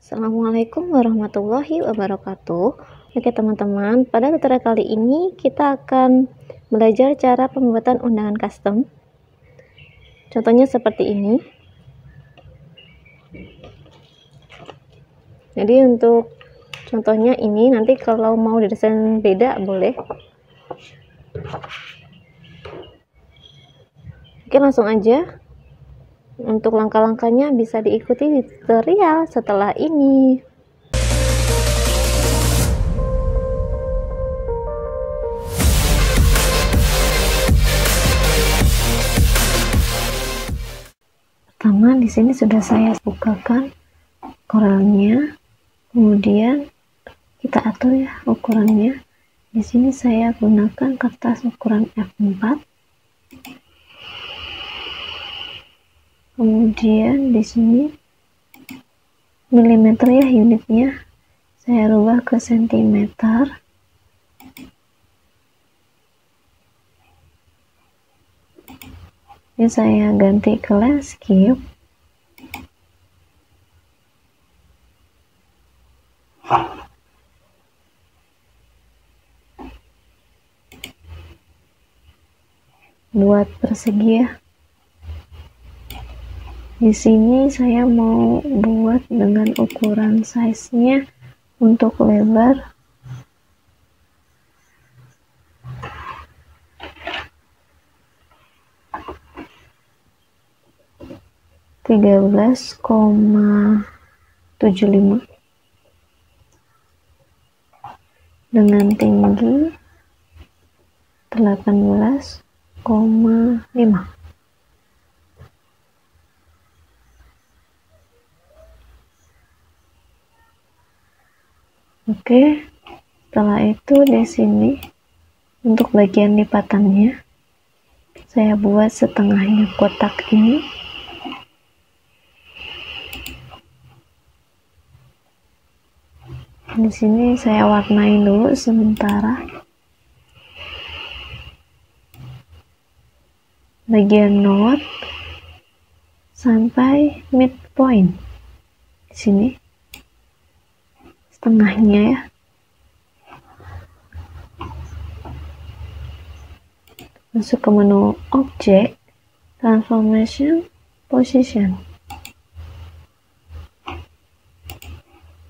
Assalamualaikum warahmatullahi wabarakatuh. Oke teman-teman, pada tutorial kali ini kita akan belajar cara pembuatan undangan custom. Contohnya seperti ini. Jadi untuk contohnya ini, nanti kalau mau didesain beda boleh. Oke, langsung aja. Untuk langkah-langkahnya bisa diikuti di tutorial setelah ini. Pertama, di sini sudah saya bukakan Corelnya, kemudian kita atur ya ukurannya. Di sini saya gunakan kertas ukuran F4. Kemudian di sini milimeter ya unitnya, saya rubah ke sentimeter. Ini saya ganti ke landscape. Buat persegi ya. Di sini saya mau buat dengan ukuran size-nya untuk lebar 13,75 dengan tinggi 18,5. Oke, setelah itu di sini untuk bagian lipatannya saya buat setengahnya kotak ini. Di sini saya warnain dulu sementara. Bagian note sampai midpoint. Di sini setengahnya ya. Masuk ke menu Object, Transformation, Position.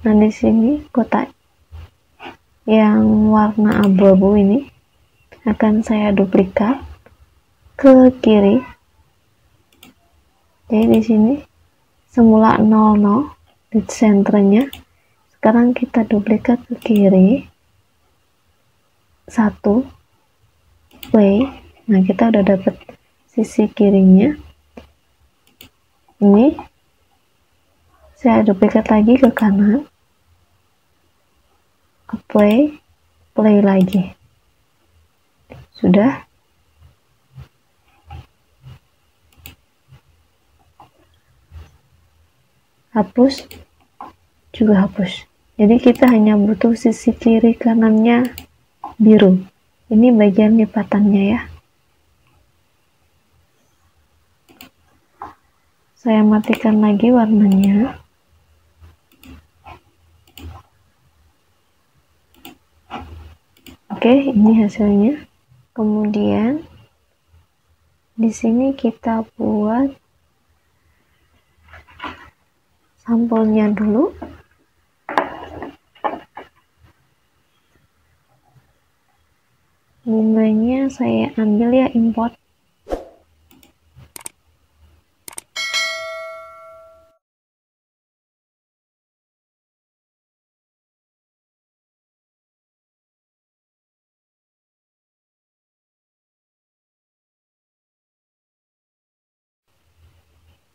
Nah, di sini kotak yang warna abu-abu ini akan saya duplikat ke kiri. Jadi di sini semula 00 di senternya, sekarang kita duplikat ke kiri 1 play. Nah, kita udah dapet sisi kirinya. Ini saya duplikat lagi ke kanan, apply, play lagi. Sudah. Hapus, juga hapus. Jadi kita hanya butuh sisi kiri kanannya biru. Ini bagian lipatannya ya. Saya matikan lagi warnanya. Oke, ini hasilnya. Kemudian di sini kita buat sampelnya dulu. Bunganya saya ambil ya, import.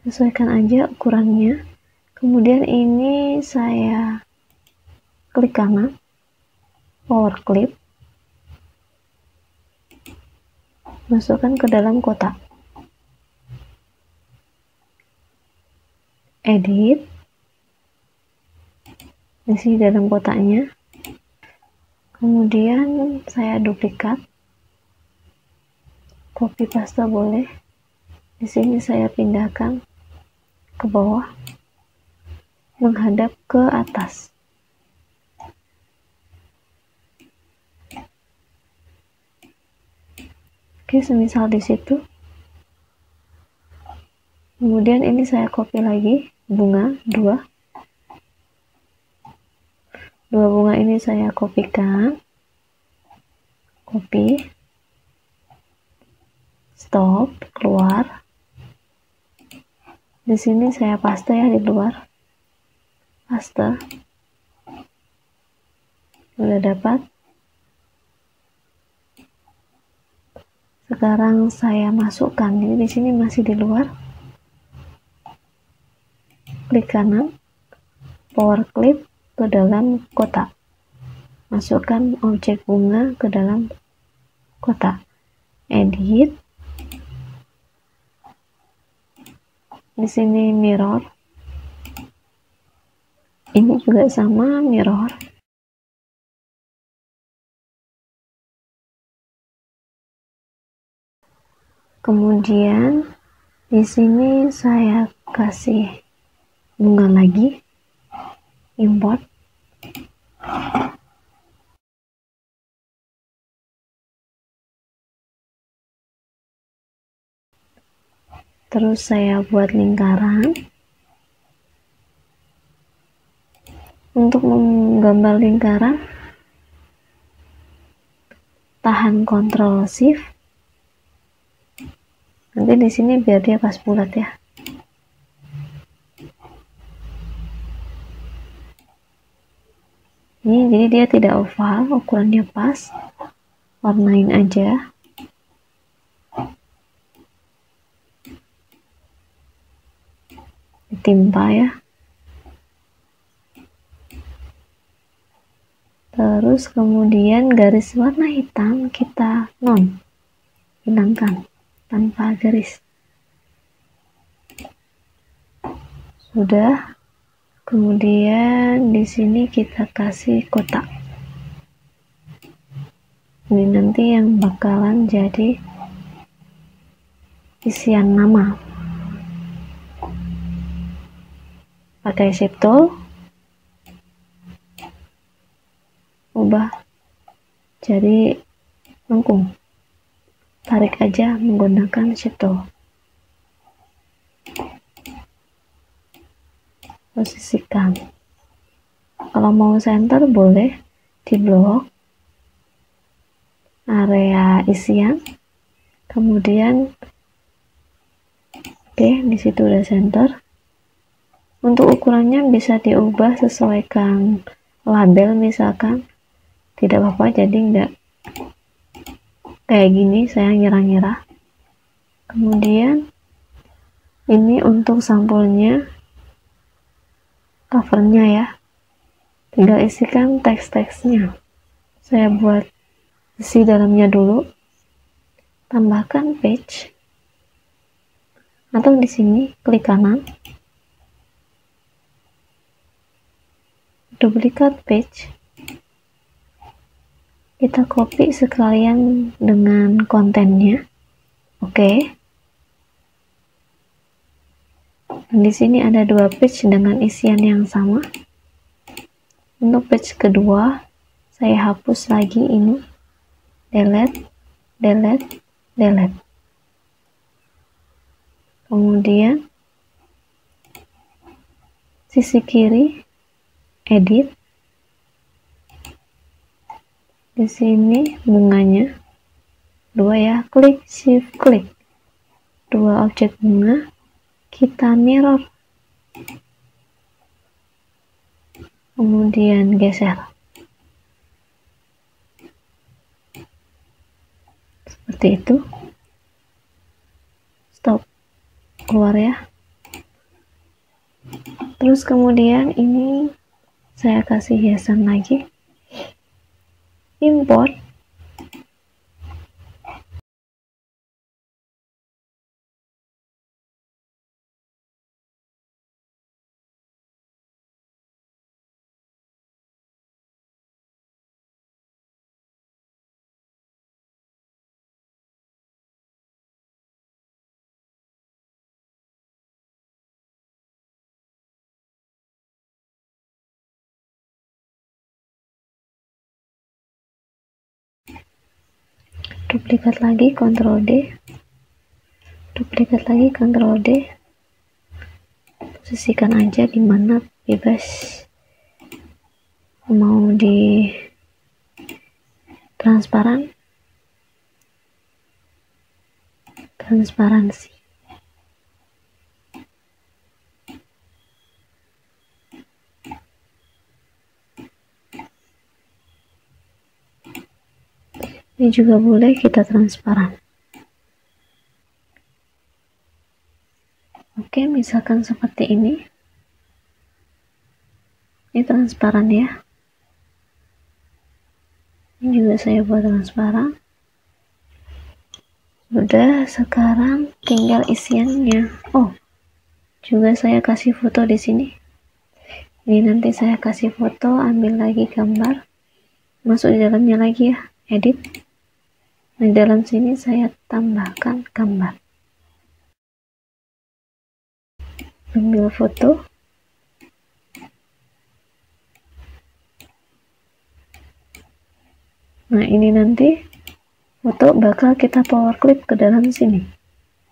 Sesuaikan aja ukurannya. Kemudian ini saya klik kanan, power clip, masukkan ke dalam kotak, edit, isi dalam kotaknya. Kemudian saya duplikat, copy paste boleh. Di sini saya pindahkan ke bawah. menghadap ke atas. Oke, semisal di situ. Kemudian ini saya copy lagi bunga 2 bunga ini saya kopikan, copy, stop, keluar. Di sini saya paste ya, di luar paste. Sudah dapat. Sekarang saya masukkan, ini di sini masih di luar. Klik kanan, power clip ke dalam kotak. Masukkan objek bunga ke dalam kotak. Edit. Di sini mirror. Ini juga sama, mirror. Kemudian di sini saya kasih bunga lagi, import. Terus saya buat lingkaran. Untuk menggambar lingkaran, tahan Ctrl Shift. Nanti di sini biar dia pas bulat ya. Ini jadi dia tidak oval, ukurannya pas. Warnain aja. Ditimpa ya. Terus kemudian garis warna hitam kita hilangkan tanpa garis. Sudah. Kemudian di sini kita kasih kotak. Ini nanti yang bakalan jadi isian nama. Pakai Shift Tool, ubah jadi lengkung. Tarik aja menggunakan Shift Tool. Posisikan. Kalau mau center boleh di blok area isian. Kemudian oke, di situ udah center. Untuk ukurannya bisa diubah sesuaikan label, misalkan tidak apa-apa, jadi enggak kayak gini saya ngira-ngira. Kemudian ini untuk sampulnya, covernya ya, tinggal isikan teks-teksnya. Saya buat isi dalamnya dulu, tambahkan page, atau di sini klik kanan, duplikat page, kita copy sekalian dengan kontennya. Oke. Dan di sini ada 2 page dengan isian yang sama. Untuk page kedua, saya hapus lagi ini, delete, delete, delete. Kemudian sisi kiri, edit. Di sini bunganya 2 ya, klik shift klik 2 objek bunga, kita mirror, kemudian geser seperti itu. Stop, keluar ya. Terus kemudian ini saya kasih hiasan lagi, import duplikat lagi, Ctrl D, duplikat lagi, Ctrl D, posisikan aja dimana bebas, mau di transparansi. Ini juga boleh kita transparan. Oke, misalkan seperti ini. Ini transparan ya. Ini juga saya buat transparan. Sudah, sekarang tinggal isiannya. Oh, juga saya kasih foto di sini. Ini nanti saya kasih foto, ambil lagi gambar, masuk di dalamnya lagi ya, edit. Di dalam sini saya tambahkan gambar. Ambil foto. Nah, ini nanti foto bakal kita power clip ke dalam sini.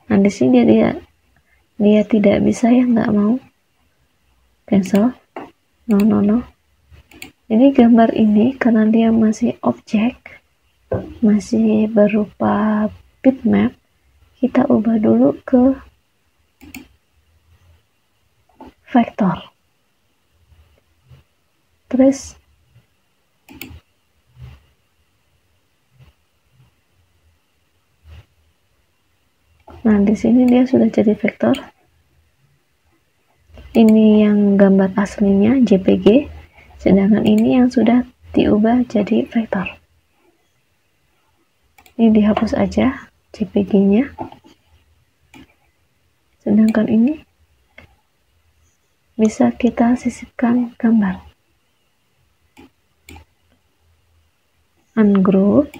Nah, di sini dia tidak bisa ya, nggak mau. Cancel. No. Jadi gambar ini karena dia masih objek, masih berupa bitmap, kita ubah dulu ke vektor. Terus nah, di sini dia sudah jadi vektor. Ini yang gambar aslinya JPG, sedangkan ini yang sudah diubah jadi vektor. Ini dihapus aja JPG-nya. Sedangkan ini bisa kita sisipkan gambar. Ungroup.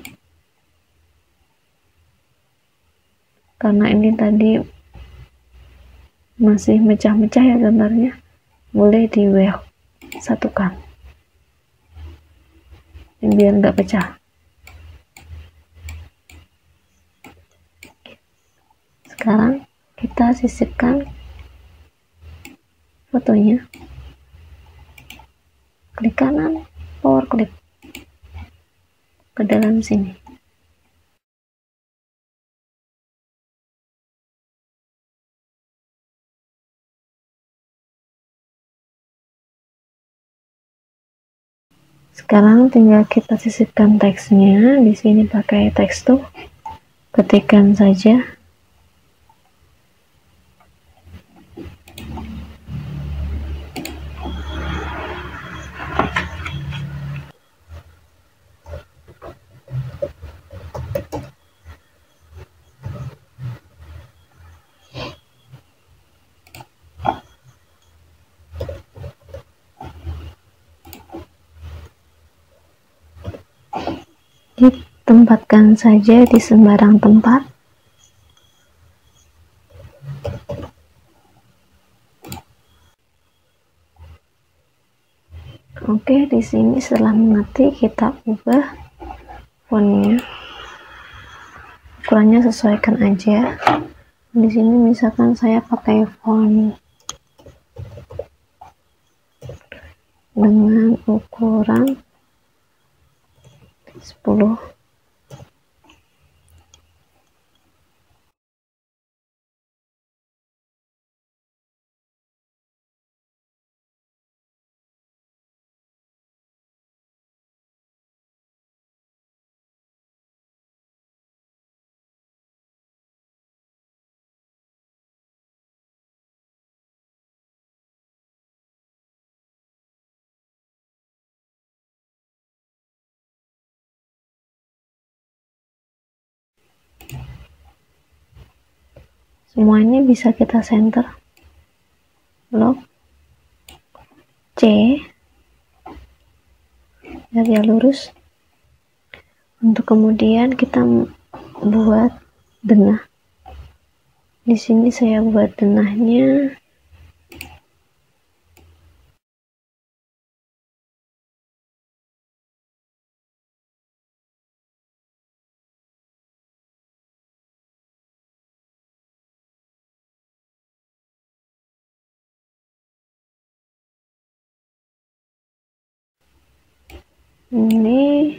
Karena ini tadi masih mecah-mecah ya gambarnya, boleh di weld satukan biar nggak pecah. Sekarang kita sisipkan fotonya, klik kanan, power clip ke dalam sini. Sekarang tinggal kita sisipkan teksnya. Di sini pakai teks tuh, ketikkan saja. Ditempatkan saja di sembarang tempat. Oke, di sini setelah mengerti kita ubah fontnya. Ukurannya sesuaikan aja. Di sini misalkan saya pakai font dengan ukuran 10. Semua ini bisa kita center, lock, C, biar dia lurus. Untuk kemudian kita buat denah. Di sini saya buat denahnya Ini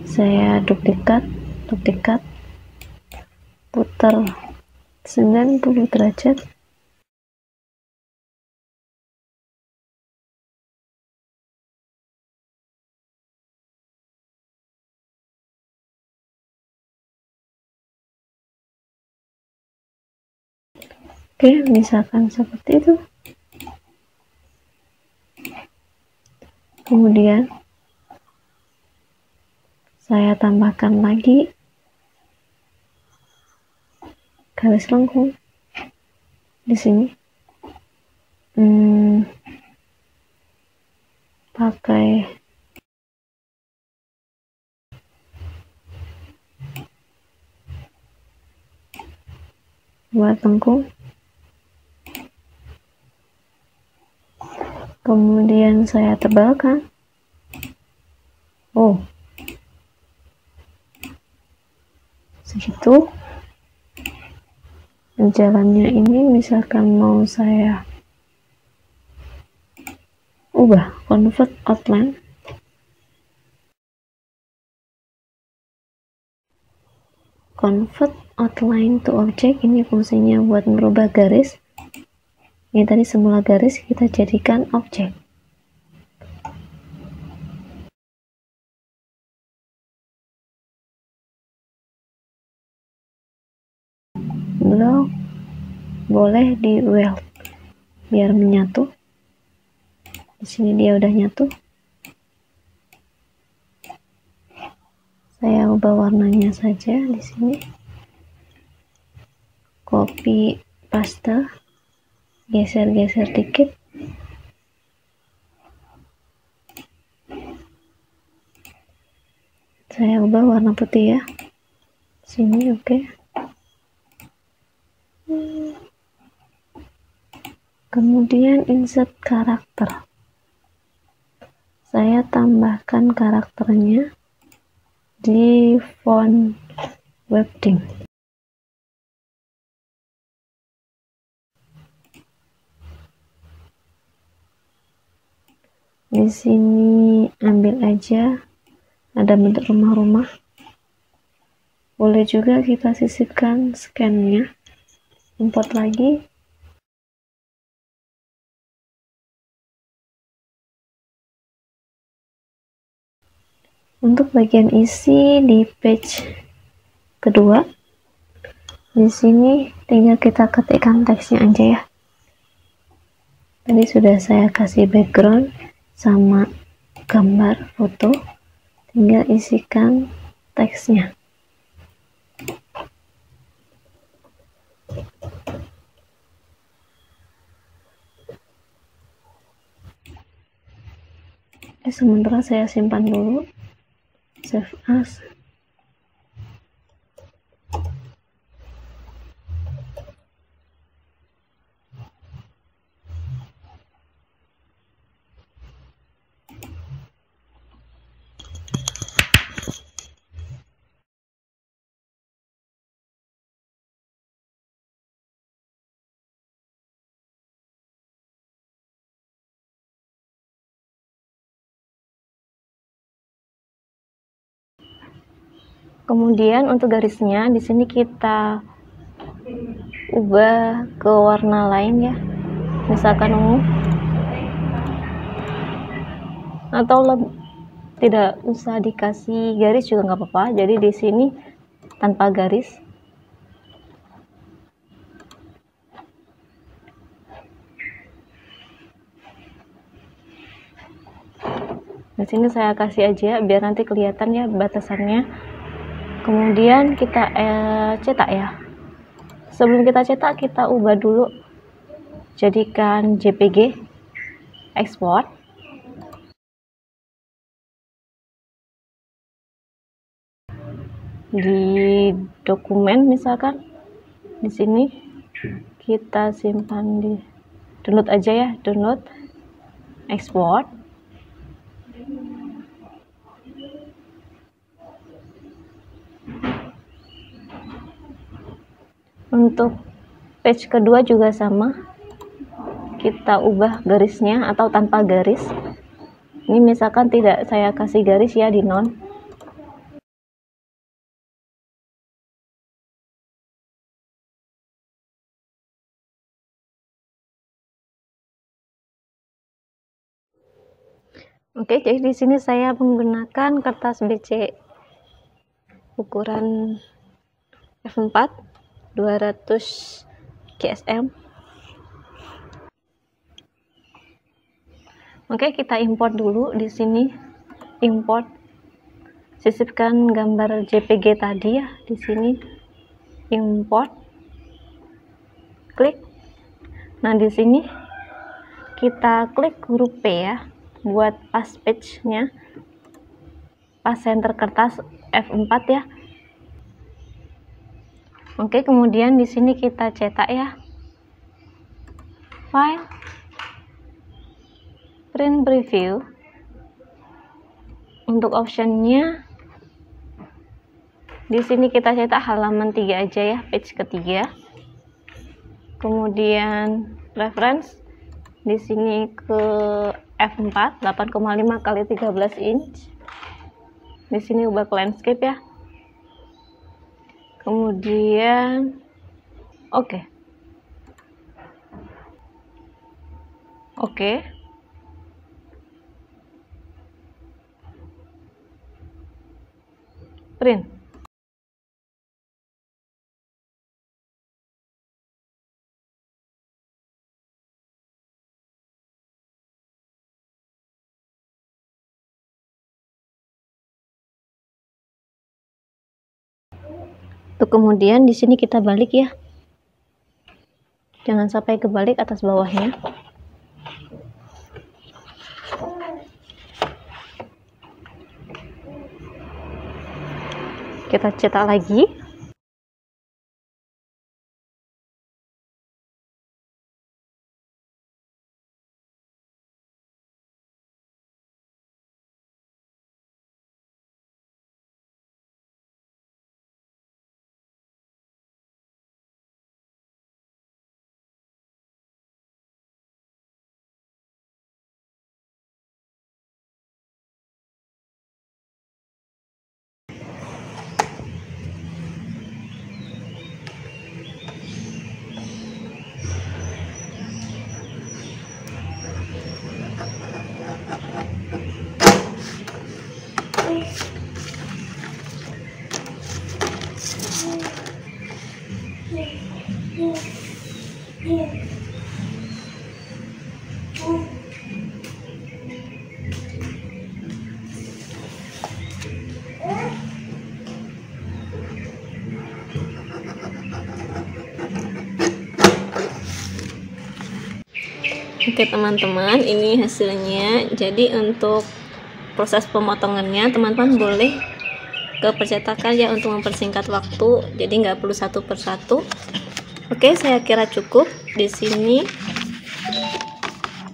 saya duplikat, putar 90 derajat. Oke, misalkan seperti itu. Kemudian saya tambahkan lagi garis lengkung di sini. Pakai buat lengkung. Kemudian saya tebalkan. Oh, segitu. Jalannya ini misalkan mau saya ubah, convert outline. Convert outline to object, ini fungsinya buat merubah garis. Ini tadi semula garis kita jadikan objek. Blok boleh di weld biar menyatu. Di sini dia udah nyatu. Saya ubah warnanya saja di sini. Copy paste, geser-geser dikit. Saya ubah warna putih ya. Sini oke. Kemudian insert karakter. Saya tambahkan karakternya di font wording. Di sini ambil aja ada bentuk rumah-rumah. Boleh juga kita sisipkan scan-nya. Import lagi. Untuk bagian isi di page kedua, di sini tinggal kita ketikkan teksnya aja ya. Tadi sudah saya kasih background sama gambar foto, tinggal isikan teksnya. Sementara saya simpan dulu. Save as. Kemudian untuk garisnya di sini kita ubah ke warna lain ya, misalkan ungu, atau tidak usah dikasih garis juga nggak apa-apa. Jadi di sini tanpa garis. Di sini saya kasih aja biar nanti kelihatan ya batasannya. Kemudian kita cetak ya. Sebelum kita cetak, kita ubah dulu jadikan JPG, export. Di dokumen misalkan di sini kita simpan di download aja ya, download, export. Untuk page kedua juga sama, kita ubah garisnya atau tanpa garis. Ini misalkan tidak saya kasih garis ya di non. Oke, jadi di sini saya menggunakan kertas BC ukuran F4 200 GSM. Oke, kita import dulu di sini. Import. Sisipkan gambar JPG tadi ya di sini. Import. Klik. Nah, di sini kita klik huruf P ya. Buat pas page-nya, pas center kertas F4 ya. Oke, kemudian di sini kita cetak ya. File, print preview. Untuk optionnya di sini kita cetak halaman 3 aja ya, page ketiga. Kemudian reference di sini ke F4 8,5 kali 13 inch. Di sini ubah ke landscape ya. Kemudian oke. Print. Tuh, kemudian di sini kita balik ya. Jangan sampai kebalik atas bawahnya. Kita cetak lagi. Oke teman-teman, ini hasilnya. Jadi untuk proses pemotongannya teman-teman boleh ke percetakan ya untuk mempersingkat waktu, jadi nggak perlu satu persatu. Oke, saya kira cukup di sini.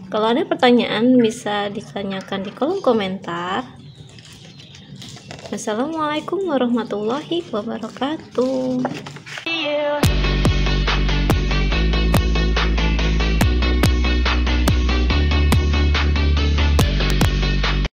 Kalau ada pertanyaan bisa ditanyakan di kolom komentar. Assalamualaikum warahmatullahi wabarakatuh.